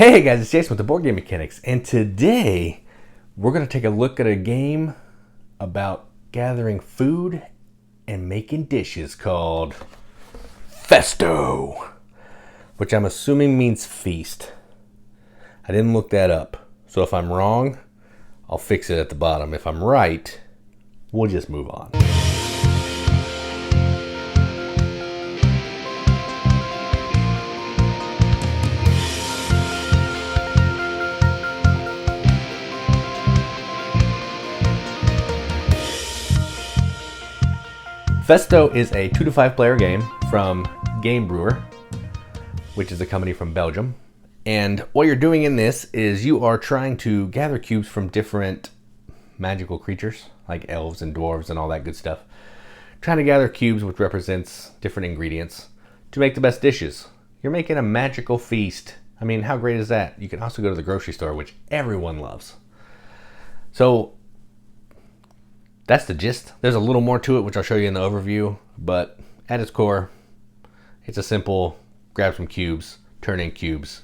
Hey guys, it's Jason with the Board Game Mechanics, and today we're going to take a look at a game about gathering food and making dishes called Festo, which I'm assuming means feast. I didn't look that up, so if I'm wrong, I'll fix it at the bottom. If I'm right, we'll just move on. Festo is a 2 to 5 player game from Game Brewer, which is a company from Belgium. And what you're doing in this is you are trying to gather cubes from different magical creatures, like elves and dwarves and all that good stuff. Trying to gather cubes, which represents different ingredients, to make the best dishes. You're making a magical feast. I mean, how great is that? You can also go to the grocery store, which everyone loves. So that's the gist. There's a little more to it, which I'll show you in the overview, but at its core, it's a simple grab some cubes, turn in cubes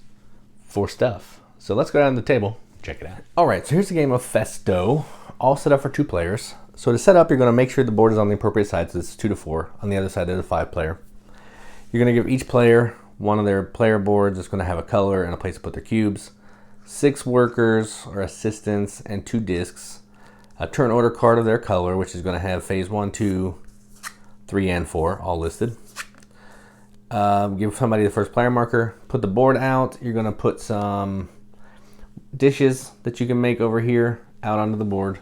for stuff. So let's go down to the table, check it out. All right, so here's the game of Festo, all set up for 2 players. So to set up, you're gonna make sure the board is on the appropriate side, so it's 2 to 4. On the other side, there's a 5 player. You're gonna give each player one of their player boards. It's gonna have a color and a place to put their cubes, 6 workers or assistants, and 2 discs. A turn order card of their color, which is going to have phase 1, 2, 3, and 4 all listed. Give somebody the first player marker. Put the board out. You're going to put some dishes that you can make over here out onto the board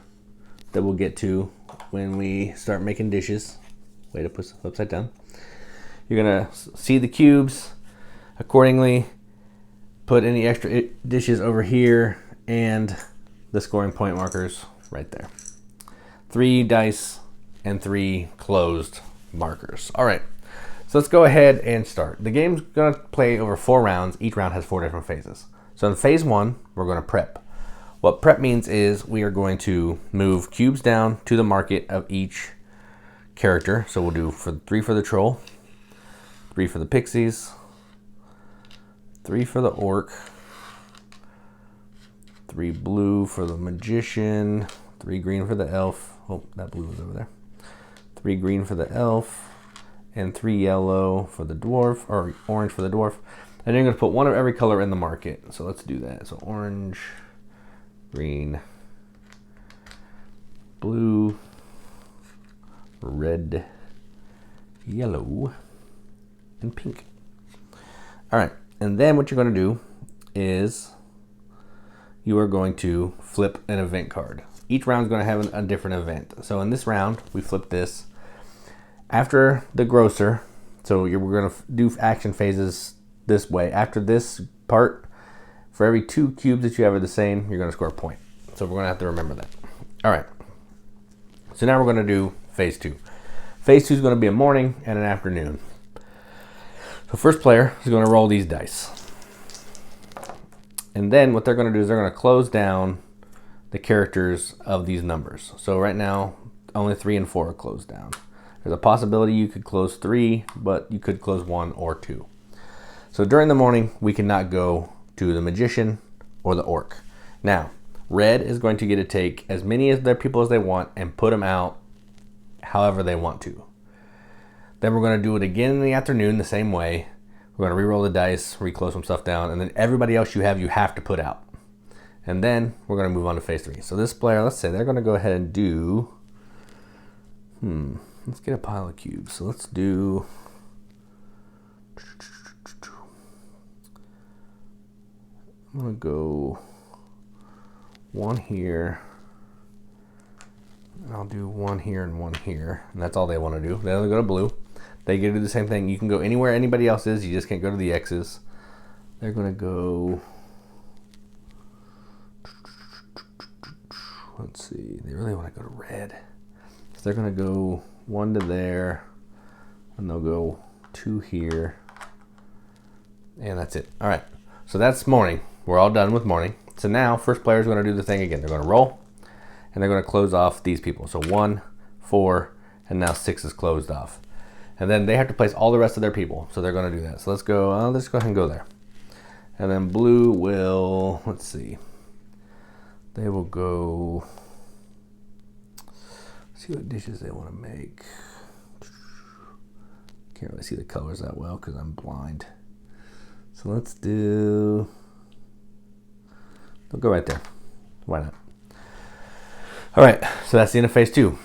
that we'll get to when we start making dishes. Way to put stuff upside down. You're going to see the cubes accordingly. Put any extra dishes over here and the scoring point markers right there. 3 dice and 3 closed markers. All right, so let's go ahead and start. The game's gonna play over 4 rounds. Each round has 4 different phases. So in phase 1, we're gonna prep. What prep means is we are going to move cubes down to the market of each character. So we'll do 3 for the troll, 3 for the pixies, 3 for the orc, 3 blue for the magician, 3 green for the elf. Oh, that blue was over there. 3 green for the elf, and 3 yellow for the dwarf, or orange for the dwarf. And then you're going to put 1 of every color in the market. So let's do that. So orange, green, blue, red, yellow, and pink. All right, and then what you're going to do is you are going to flip an event card. Each round is going to have a different event. So in this round, we flip this. After the grocer, so we're going to do action phases this way. After this part, for every 2 cubes that you have are the same, you're going to score a point. So we're going to have to remember that. All right. So now we're going to do phase 2. Phase 2 is going to be a morning and an afternoon. So first player is going to roll these dice. And then what they're going to do is they're going to close down the characters of these numbers. So right now, only 3 and 4 are closed down. There's a possibility you could close 3, but you could close 1 or 2. So during the morning, we cannot go to the magician or the orc. Now, red is going to get to take as many of their people as they want and put them out however they want to. Then we're going to do it again in the afternoon the same way. We're going to re-roll the dice, re-close some stuff down, and then everybody else you have to put out. And then we're going to move on to phase 3. So this player, let's say they're going to go ahead and do, let's get a pile of cubes. So let's do, I'm going to go 1 here. And I'll do 1 here and 1 here. And that's all they want to do. They only go to blue. They get to do the same thing. You can go anywhere anybody else is. You just can't go to the X's. They're going to go, let's see. They really want to go to red. So they're going to go 1 to there. And they'll go 2 here. And that's it. All right. So that's morning. We're all done with morning. So now first player is going to do the thing again. They're going to roll. And they're going to close off these people. So 1, 4, and now 6 is closed off. And then they have to place all the rest of their people. So they're going to do that. So let's go ahead and go there. And then blue will, let's see, they will go, see what dishes they want to make. Can't really see the colors that well because I'm blind. So let's do, they'll go right there. Why not? All right, so that's the end of phase 2.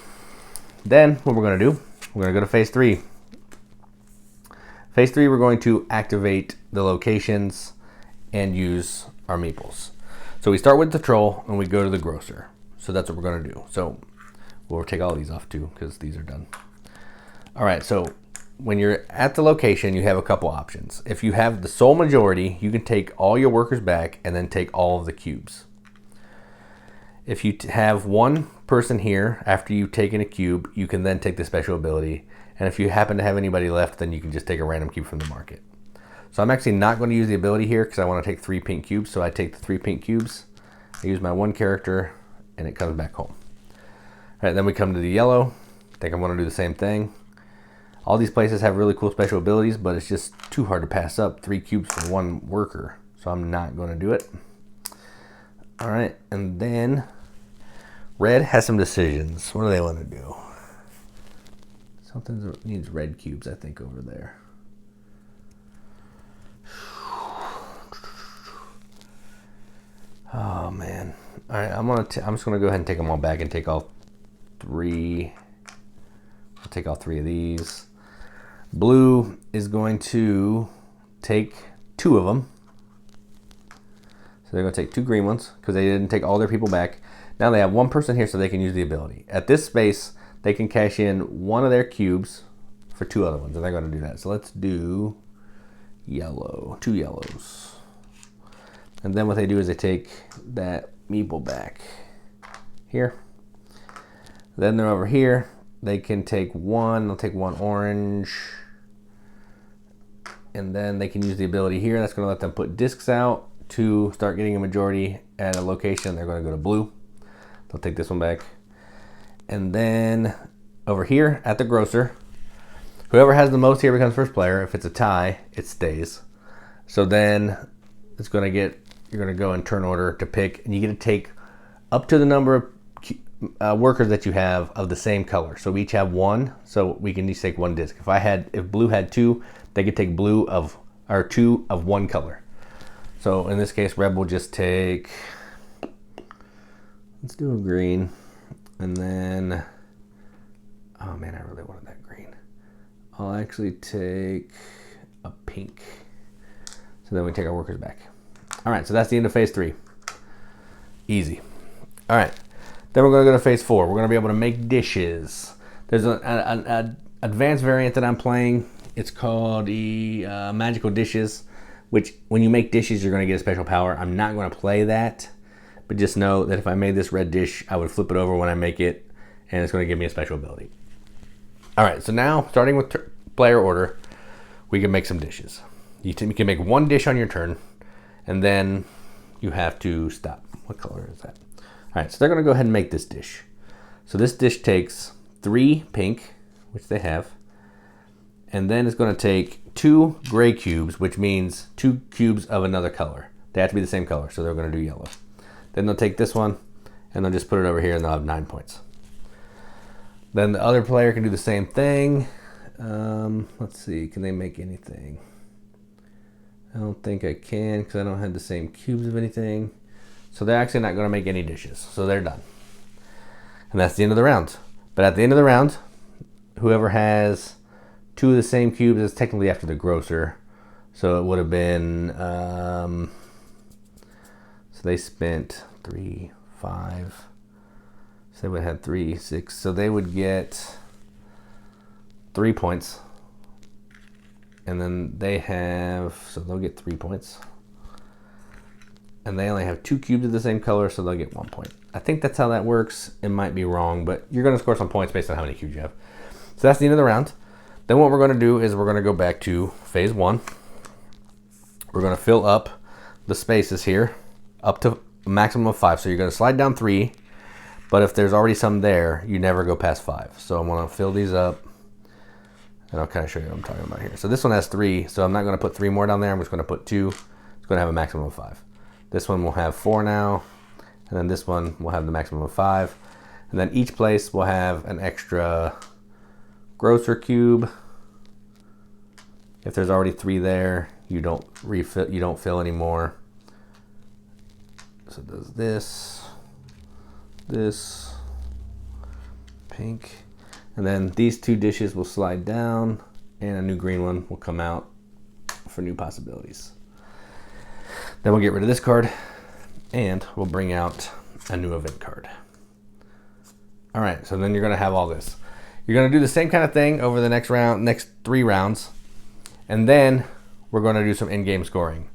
Then what we're going to do, we're going to go to phase 3. Phase 3, we're going to activate the locations and use our meeples. So we start with the troll and we go to the grocer. So that's what we're going to do. So we'll take all these off too because these are done. All right, so when you're at the location, you have a couple options. If you have the sole majority, you can take all your workers back and then take all of the cubes. If you have one person here, after you've taken a cube, you can then take the special ability. And if you happen to have anybody left, then you can just take a random cube from the market. So I'm actually not going to use the ability here because I want to take 3 pink cubes. So I take the 3 pink cubes, I use my 1 character, and it comes back home. All right, then we come to the yellow. I think I'm going to do the same thing. All these places have really cool special abilities, but it's just too hard to pass up 3 cubes for 1 worker. So I'm not going to do it. All right, and then red has some decisions. What do they want to do? Something needs red cubes, I think, over there. Oh man! All right, I'm just gonna go ahead and take them all back and take all 3. I'll take all 3 of these. Blue is going to take 2 of them. So they're going to take 2 green ones because they didn't take all their people back. Now they have 1 person here so they can use the ability. At this space, they can cash in 1 of their cubes for 2 other ones, and they're going to do that. So let's do yellow, 2 yellows. And then what they do is they take that meeple back here. Then they're over here. They can take 1, they'll take 1 orange. And then they can use the ability here. That's going to let them put discs out to start getting a majority at a location. They're going to go to blue. They'll take this one back. And then over here at the grocer, whoever has the most here becomes first player. If it's a tie, it stays. So then it's going to get, you're going to go in turn order to pick, and you get to take up to the number of workers that you have of the same color. So we each have 1, so we can each take 1 disc. If blue had 2, they could take blue of, or 2 of 1 color. So in this case, red will just take, let's do a green. And then, oh man, I really wanted that green. I'll actually take a pink. So then we take our workers back. All right, so that's the end of phase 3. Easy. All right, then we're gonna go to phase 4. We're gonna be able to make dishes. There's an advanced variant that I'm playing. It's called the Magical Dishes, which when you make dishes, you're gonna get a special power. I'm not gonna play that. But just know that if I made this red dish, I would flip it over when I make it, and it's going to give me a special ability. All right, so now, starting with player order, we can make some dishes. You can make 1 dish on your turn, and then you have to stop. What color is that? All right, so they're going to go ahead and make this dish. So this dish takes 3 pink, which they have, and then it's going to take 2 gray cubes, which means 2 cubes of another color. They have to be the same color, so they're going to do yellow. Then they'll take this one, and they'll just put it over here, and they'll have 9 points. Then the other player can do the same thing. Let's see, can they make anything? I don't think I can, because I don't have the same cubes of anything. So they're actually not going to make any dishes, so they're done. And that's the end of the round. But at the end of the round, whoever has 2 of the same cubes is technically after the grocer. So it would have been... So they spent 3, 5. So they would have 3, 6. So they would get 3 points. And then they have, so they'll get 3 points. And they only have 2 cubes of the same color, so they'll get 1 point. I think that's how that works. It might be wrong, but you're going to score some points based on how many cubes you have. So that's the end of the round. Then what we're going to do is we're going to go back to phase 1. We're going to fill up the spaces here up to a maximum of 5. So you're going to slide down 3, but if there's already some there, you never go past 5. So I'm going to fill these up, and I'll kind of show you what I'm talking about here. So this one has 3, so I'm not going to put 3 more down there. I'm just going to put 2. It's going to have a maximum of 5. This one will have 4 now, and then this one will have the maximum of 5. And then each place will have an extra grocer cube. If there's already 3 there, you don't refill, you don't fill anymore. So it does this, this, pink, and then these 2 dishes will slide down, and a new green one will come out for new possibilities. Then we'll get rid of this card, and we'll bring out a new event card. All right, so then you're gonna have all this. You're gonna do the same kind of thing over the next 3 rounds, and then we're gonna do some in-game scoring.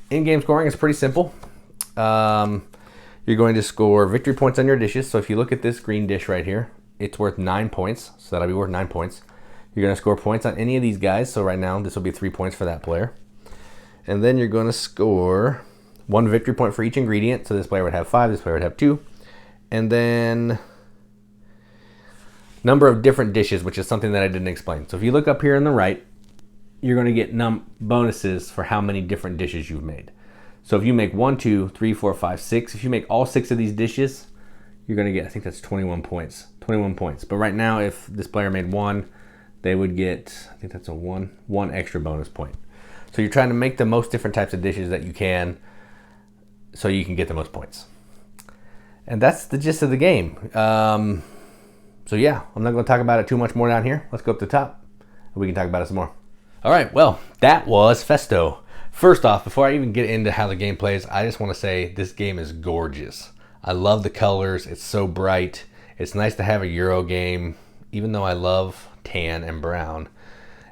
In-game scoring is pretty simple. You're going to score victory points on your dishes. So if you look at this green dish right here, it's worth 9 points. So that'll be worth 9 points. You're going to score points on any of these guys. So right now, this will be 3 points for that player. And then you're going to score 1 victory point for each ingredient. So this player would have 5, this player would have 2. And then number of different dishes, which is something that I didn't explain. So if you look up here on the right, you're going to get bonuses for how many different dishes you've made. So if you make 1, 2, 3, 4, 5, 6, if you make all 6 of these dishes, you're going to get, I think that's 21 points. 21 points. But right now, if this player made 1, they would get, I think that's a one extra bonus point. So you're trying to make the most different types of dishes that you can so you can get the most points. And that's the gist of the game. So yeah, I'm not going to talk about it too much more down here. Let's go up to the top and we can talk about it some more. All right, well, that was Festo. First off, before I even get into how the game plays, I just want to say this game is gorgeous. I love the colors. It's so bright. It's nice to have a Euro game, even though I love tan and brown.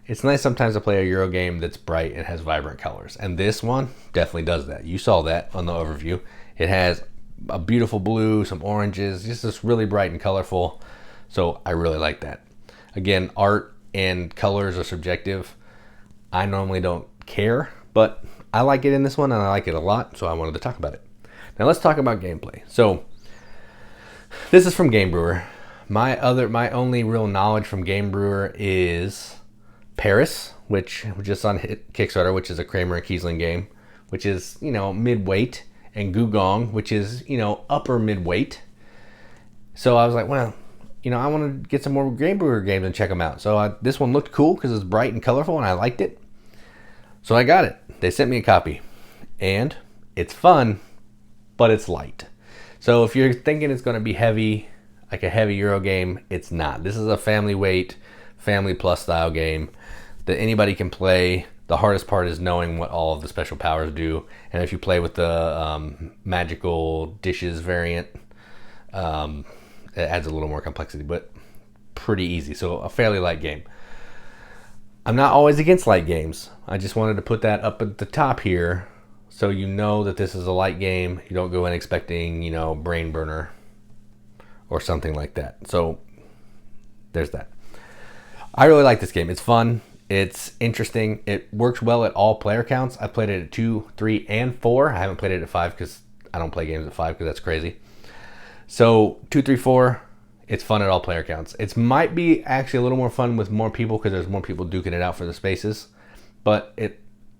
It's nice sometimes to play a Euro game that's bright and has vibrant colors. And this one definitely does that. You saw that on the overview. It has a beautiful blue, some oranges, just really bright and colorful. So I really like that. Again, art and colors are subjective. I normally don't care, but I like it in this one and I like it a lot, so I wanted to talk about it. Now let's talk about gameplay. So this is from Game Brewer. My only real knowledge from Game Brewer is Paris, which was just on Kickstarter, which is a Kramer and Kiesling game, which is, mid-weight, and Gugong, which is, upper mid-weight. So I was like, well, I want to get some more Game Brewer games and check them out. So this one looked cool because it's bright and colorful and I liked it. So I got it. They sent me a copy. And it's fun, but it's light. So if you're thinking it's going to be heavy, like a heavy Euro game, it's not. This is a family weight, family plus style game that anybody can play. The hardest part is knowing what all of the special powers do. And if you play with the magical dishes variant, it adds a little more complexity, but pretty easy. So a fairly light game. I'm not always against light games. I just wanted to put that up at the top here so you know that this is a light game. You don't go in expecting, brain burner or something like that. So there's that. I really like this game. It's fun. It's interesting. It works well at all player counts. I played it at 2, 3, and 4. I haven't played it at 5 because I don't play games at 5 because that's crazy. So 2, 3, 4, it's fun at all player counts. It might be actually a little more fun with more people because there's more people duking it out for the spaces. But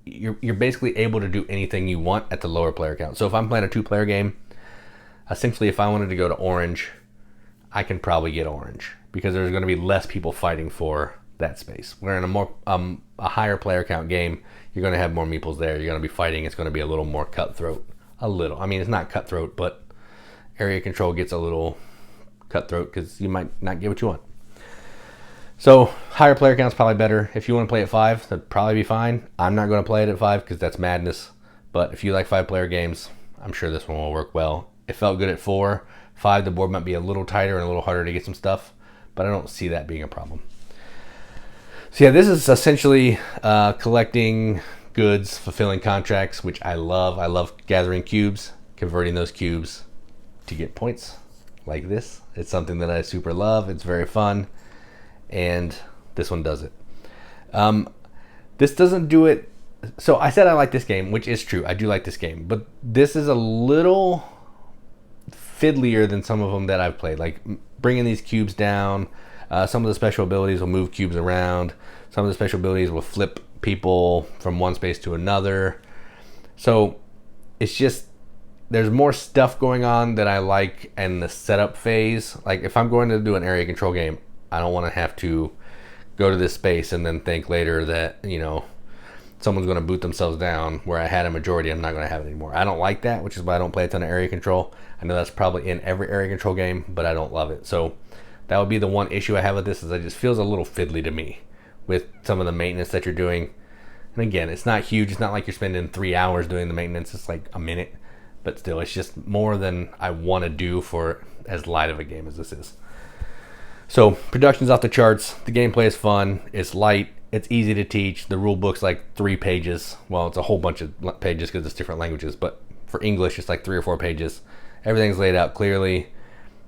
you're basically able to do anything you want at the lower player count. So if I'm playing a 2-player game, essentially if I wanted to go to orange, I can probably get orange because there's going to be less people fighting for that space. Where in a higher player count game, you're going to have more meeples there. You're going to be fighting. It's going to be a little more cutthroat. A little. I mean, it's not cutthroat, but area control gets a little cutthroat because you might not get what you want. So higher player count's probably better. If you want to play at 5, that'd probably be fine. I'm not going to play it at 5 because that's madness. But if you like 5-player games, I'm sure this one will work well. It felt good at 4. 5, the board might be a little tighter and a little harder to get some stuff, but I don't see that being a problem. So yeah, this is essentially collecting goods, fulfilling contracts, which I love. I love gathering cubes, converting those cubes to get points like this. It's something that I super love. It's very fun, and this one does it. This doesn't do it. So I said I like this game, which is true. I do like this game, but this is a little fiddlier than some of them that I've played. Like bringing these cubes down. Some of the special abilities will move cubes around. Some of the special abilities will flip people from one space to another. So it's just, there's more stuff going on that I like in the setup phase. Like if I'm going to do an area control game, I don't want to have to go to this space and then think later that, you know, someone's going to boot themselves down where I had a majority, I'm not going to have it anymore. I don't like that, which is why I don't play a ton of area control. I know that's probably in every area control game, but I don't love it. So that would be the one issue I have with this, is it just feels a little fiddly to me with some of the maintenance that you're doing. And again, it's not huge. It's not like you're spending 3 hours doing the maintenance. It's like a minute. But still, it's just more than I want to do for as light of a game as this is. So, production's off the charts. The gameplay is fun. It's light. It's easy to teach. The rule book's like 3 pages. Well, it's a whole bunch of pages because it's different languages. But for English, it's like 3 or 4 pages. Everything's laid out clearly.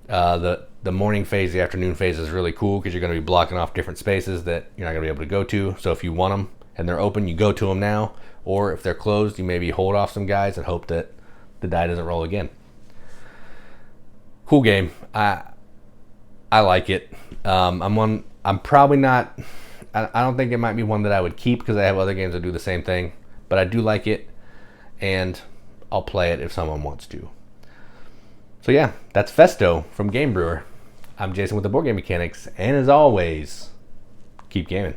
The morning phase, the afternoon phase is really cool because you're going to be blocking off different spaces that you're not going to be able to go to. So if you want them and they're open, you go to them now. Or if they're closed, you maybe hold off some guys and hope that the die doesn't roll again. Cool game. I like it. I'm probably not. I don't think it might be one that I would keep because I have other games that do the same thing. But I do like it, and I'll play it if someone wants to. So yeah, that's Festo from Game Brewer. I'm Jason with the Board Game Mechanics, and as always, keep gaming.